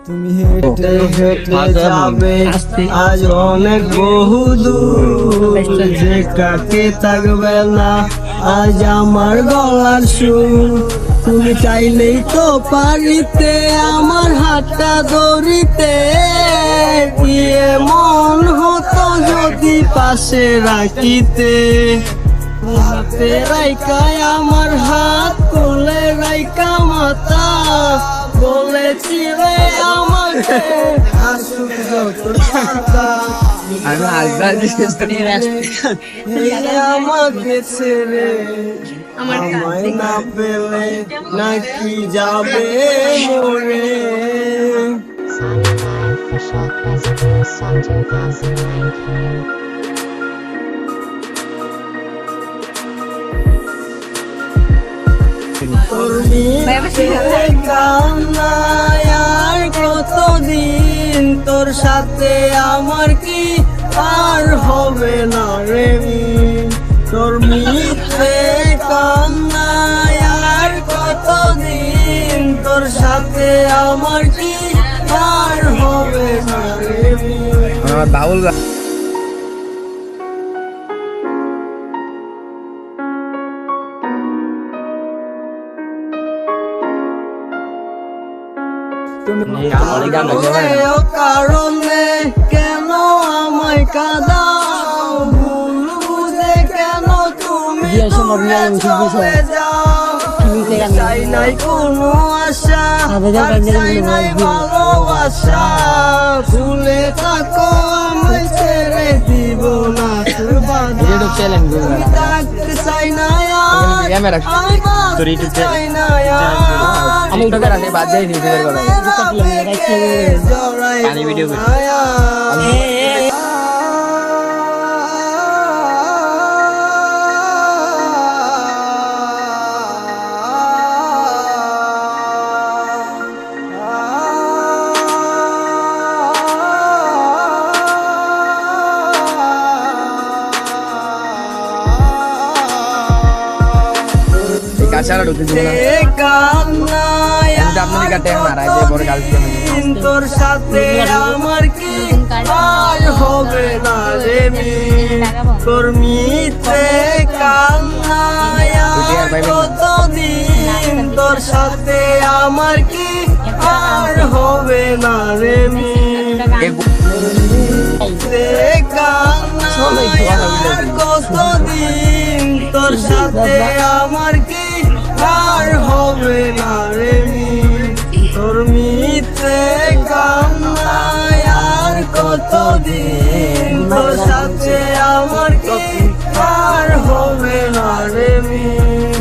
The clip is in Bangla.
তুমি হেঁটে হেঁটে যাবে আজ অনেক বহু দূর, যে কাকে থাকবে না আজ আমার গলার সুর। তুমি চাইলেই তো পারিতে আমার হাতটা ধরিতে, কি মন হতো যদি পাশে রাখিতে। হাতে রাইকায় আমার হাত, কোলে রাইকা মাথা, বলেছিলে আমাকে আসুক যত টাকা। আমাকে ছেড়ে আমায় না পেলে নাকি যাবে মরে। Sonic Live for Shock Residue Song 2019. আর কতদিন তোর সাথে আমার কি আর হবে না রে মিল, তোর মিথ্যে কান্নায় আর কতদিন তোর সাথে আমার কি আর হবে না রে মিল। বাউল কারণে কেন আমায় কাঁদাও, ভুল বুঝে কেন তুমি চলে যাও। চাই নাই কোনো আশা, চাই নাই ভালোবাসা, ভুলে থাকো আমায় ছেড়ে দিব না তোর বাধা। চাই না চাই না আমি তো রাতে বাদ যাই ভিডিও করা পানি ভিডিও কাছাড়া ঢুকে তোর সাথে আমার কি আর হবে না রে মিল, তোর মিথ্যে কান্নায় আর কতদিন তোর সাথে আমার কি আর হবে না রে মিল। কান্নায় আর কতদিন তোর সাথে আমার কি আর হবে না রে মিল, তোর মিথ্যে কান্নায় আর কতদিন তোর সাথে আমার কি আর হবে না রে মিল।